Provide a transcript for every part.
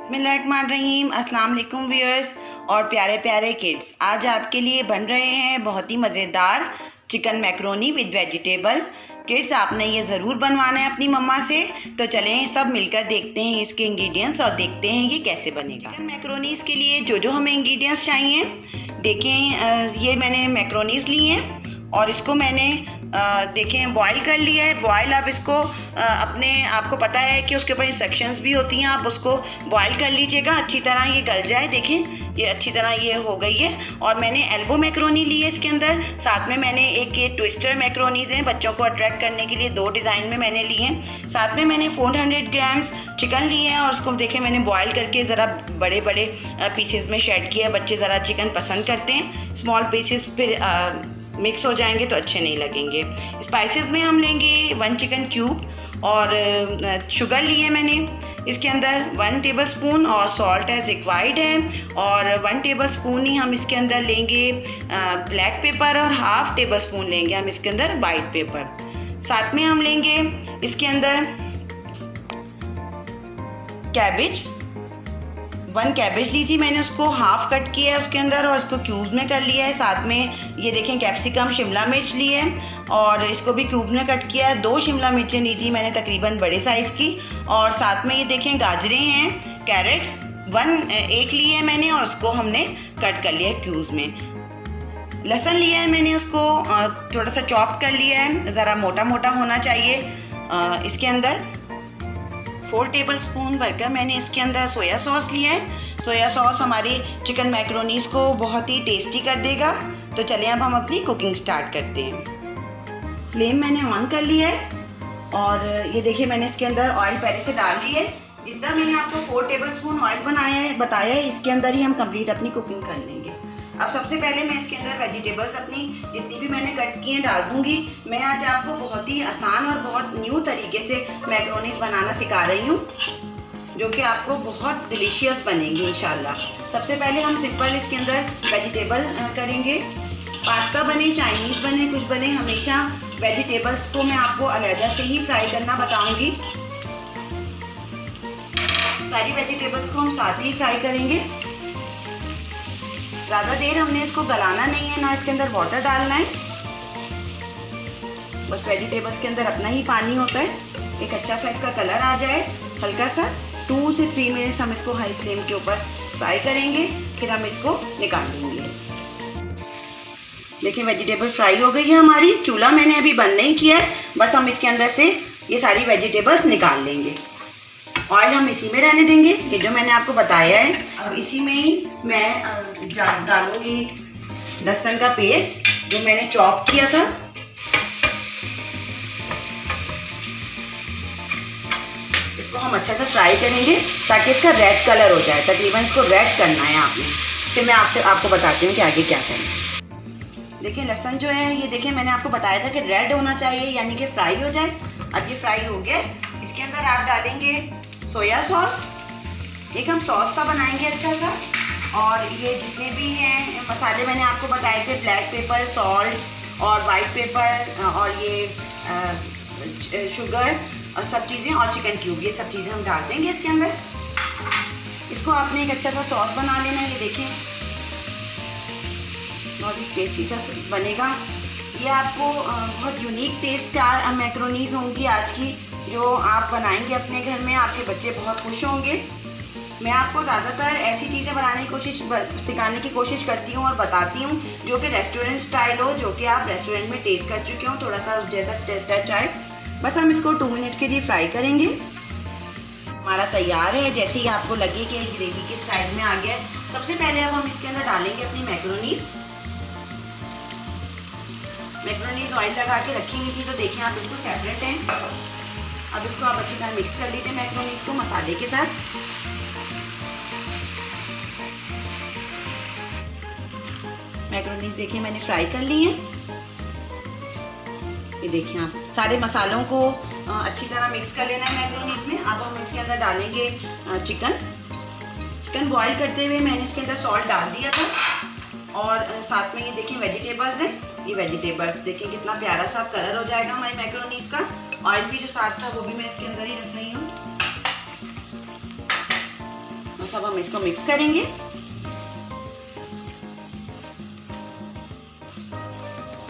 बिस्मिल्लाहिर्रहमानिर्रहीम। अस्सलाम वालेकुम व्यूअर्स और प्यारे प्यारे किड्स। आज आपके लिए बन रहे हैं बहुत ही मज़ेदार chicken macaroni with vegetable. Kids, आपने ये ज़रूर बनवाना है अपनी मम्मा से। तो चलें सब मिलकर देखते हैं इसके इंग्रेडिएंट्स और देखते हैं ये कैसे बनेगा। चिकन मैक्रोनीज़ के लिए जो हमें इंग्रेडिएंट्स चाहिए देखें। ये मैंने मैक्रोनीज़ ली हैं और इसको मैंने देखें बॉईल कर लिया है। बॉईल आप इसको आपको पता है कि उसके ऊपर इंस्ट्रक्शंस भी होती हैं, आप उसको बॉईल कर लीजिएगा अच्छी तरह, ये गल जाए। देखें ये अच्छी तरह ये हो गई है। और मैंने एल्बो मैक्रोनी ली है इसके अंदर। साथ में मैंने एक ये ट्विस्टर मैक्रोनीज़ हैं, बच्चों को अट्रैक्ट करने के लिए 2 डिज़ाइन में मैंने लिए हैं। साथ में मैंने 400 ग्राम्स चिकन लिए हैं और उसको देखें मैंने बॉईल करके ज़रा बड़े बड़े पीसेस में शेड किया है। बच्चे ज़रा चिकन पसंद करते हैं, स्मॉल पीसेस फिर मिक्स हो जाएंगे तो अच्छे नहीं लगेंगे। स्पाइसेस में हम लेंगे 1 चिकन क्यूब और शुगर लिए मैंने इसके अंदर 1 टेबलस्पून और सॉल्ट एज रिक्वायर्ड है। और 1 टेबलस्पून ही हम इसके अंदर लेंगे ब्लैक पेपर और ½ टेबलस्पून लेंगे हम इसके अंदर वाइट पेपर। साथ में हम लेंगे इसके अंदर कैबेज। 1 कैबेज ली थी मैंने, उसको हाफ कट किया है उसके अंदर और इसको क्यूब्स में कर लिया है। साथ में ये देखें कैप्सिकम शिमला मिर्च ली है और इसको भी क्यूब में कट किया है। 2 शिमला मिर्चें ली थी मैंने तकरीबन बड़े साइज़ की। और साथ में ये देखें गाजरें हैं, कैरेट्स 1 ली है मैंने और उसको हमने कट कर लिया है क्यूब्स में। लहसुन लिया है मैंने, उसको थोड़ा सा चॉप कर लिया है, ज़रा मोटा मोटा होना चाहिए। इसके अंदर 4 टेबलस्पून भरकर मैंने इसके अंदर सोया सॉस लिया है। सोया सॉस हमारी चिकन मैक्रोनीज़ को बहुत ही टेस्टी कर देगा। तो चलिए अब हम अपनी कुकिंग स्टार्ट करते हैं। फ्लेम मैंने ऑन कर लिया है और ये देखिए मैंने इसके अंदर ऑयल पहले से डाल दी है। जितना मैंने आपको 4 टेबलस्पून ऑयल बताया है इसके अंदर ही हम कंप्लीट अपनी कुकिंग कर लेंगे। अब सबसे पहले मैं इसके अंदर वेजिटेबल्स अपनी जितनी भी मैंने कट की हैं डाल दूँगी। मैं आज आपको बहुत ही आसान और बहुत न्यू तरीके से मैक्रोनीज़ बनाना सिखा रही हूँ जो कि आपको बहुत डिलीशियस बनेंगे इंशाल्लाह। सबसे पहले हम सिंपल इसके अंदर वेजिटेबल करेंगे। पास्ता बने, चाइनीज़ बने, कुछ बने, हमेशा वेजिटेबल्स को मैं आपको अलग से ही फ्राई करना बताऊँगी। सारी वेजिटेबल्स को हम साथ ही फ्राई करेंगे। ज़्यादा देर हमने इसको गलाना नहीं है, ना इसके अंदर वाटर डालना है। बस वेजिटेबल्स के अंदर अपना ही पानी होता है। एक अच्छा सा इसका कलर आ जाए, हल्का सा 2 से 3 मिनट्स हम इसको हाई फ्लेम के ऊपर फ्राई करेंगे, फिर हम इसको निकाल लेंगे। देखिए वेजिटेबल फ्राई हो गई है हमारी। चूल्हा मैंने अभी बंद नहीं किया है, बस हम इसके अंदर से ये सारी वेजिटेबल्स निकाल लेंगे। ऑयल हम इसी में रहने देंगे, ये जो मैंने आपको बताया है। अब इसी में ही मैं डालूंगी लहसुन का पेस्ट जो मैंने चॉप किया था। इसको हम अच्छा सा फ्राई करेंगे ताकि इसका रेड कलर हो जाए। तकरीबन इसको रेड करना है आपने। फिर मैं आपको बताती हूँ कि आगे क्या करना है। देखिए लहसुन जो है ये देखिए मैंने आपको बताया था कि रेड होना चाहिए, यानी कि फ्राई हो जाए। अब ये फ्राई हो गया। इसके अंदर आप डालेंगे सोया सॉस। एक हम सॉस सा बनाएंगे अच्छा सा। और ये जितने भी हैं मसाले मैंने आपको बताए थे, ब्लैक पेपर, सॉल्ट और वाइट पेपर और ये शुगर और सब चीज़ें और चिकन क्यूब, ये सब चीज़ें हम डाल देंगे इसके अंदर। इसको आपने एक अच्छा सा सॉस बना लेना है। ये देखें बहुत ही टेस्टी सा बनेगा। ये आपको बहुत यूनिक टेस्ट का मैक्रोनीज़ होंगी आज की, जो आप बनाएंगे अपने घर में। आपके बच्चे बहुत खुश होंगे। मैं आपको ज़्यादातर ऐसी चीज़ें बनाने की सिखाने की कोशिश करती हूँ और बताती हूँ जो कि रेस्टोरेंट स्टाइल हो, जो कि आप रेस्टोरेंट में टेस्ट कर चुके हो, थोड़ा सा जैसा टच आए। बस हम इसको 2 मिनट के लिए फ्राई करेंगे। हमारा तैयार है। जैसे ही आपको लगे कि ग्रेवी के स्टाइल में आ गया, सबसे पहले अब हम इसके अंदर डालेंगे अपनी मैक्रोनीज़। मैक्रोनीज़ ऑयल लगा के रखी हुई थी तो देखें आप बिल्कुल सेपरेट हैं। अब इसको आप अच्छी तरह मिक्स कर लीजिए मैक्रोनीज़ को मसाले के साथ। मैक्रोनीज़ देखिए मैंने फ्राई कर ली है। ये देखिए आप सारे मसालों को अच्छी तरह मिक्स कर लेना है मैक्रोनीज़ में। अब हम इसके अंदर डालेंगे चिकन बॉईल करते हुए मैंने इसके अंदर सॉल्ट डाल दिया था। और साथ में ये देखिए वेजिटेबल्स हैं। ये वेजिटेबल्स देखिए कितना प्यारा सा कलर हो जाएगा हमारी मैक्रोनीज़ का। ऑयल भी जो साथ था वो भी मैं इसके अंदर ही रख रही हूँ। बस अब हम इसको मिक्स करेंगे।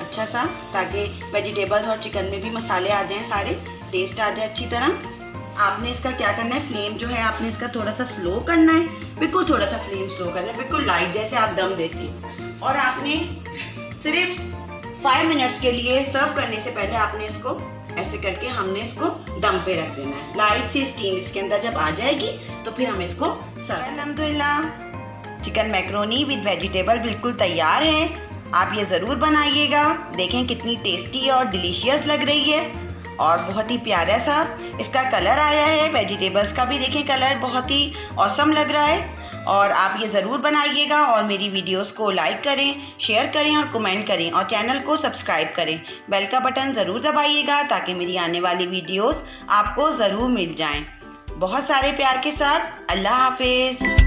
अच्छा सा, ताकि वेजिटेबल्स और चिकन में भी मसाले आ जाएं, सारे टेस्ट आ जाए अच्छी तरह। आपने इसका क्या करना है, फ्लेम जो है आपने इसका थोड़ा सा स्लो करना है, बिल्कुल थोड़ा सा फ्लेम स्लो करना है, बिल्कुल लाइट जैसे आप दम देते हैं। और आपने सिर्फ 5 मिनट्स के लिए, सर्व करने से पहले आपने इसको ऐसे करके हमने इसको दम पे रख देना है। लाइट सी स्टीम इसके अंदर जब आ जाएगी तो फिर हम इसको सर्व। अल्हम्दुलिल्लाह, चिकन मैक्रोनी विद वेजिटेबल बिल्कुल तैयार है। आप ये ज़रूर बनाइएगा। देखें कितनी टेस्टी और डिलीशियस लग रही है और बहुत ही प्यारा सा इसका कलर आया है। वेजिटेबल्स का भी देखें कलर बहुत ही ऑसम लग रहा है। और आप ये ज़रूर बनाइएगा और मेरी वीडियोस को लाइक करें, शेयर करें और कमेंट करें और चैनल को सब्सक्राइब करें। बेल का बटन ज़रूर दबाइएगा ताकि मेरी आने वाली वीडियोस आपको ज़रूर मिल जाएं। बहुत सारे प्यार के साथ। अल्लाह हाफिज़।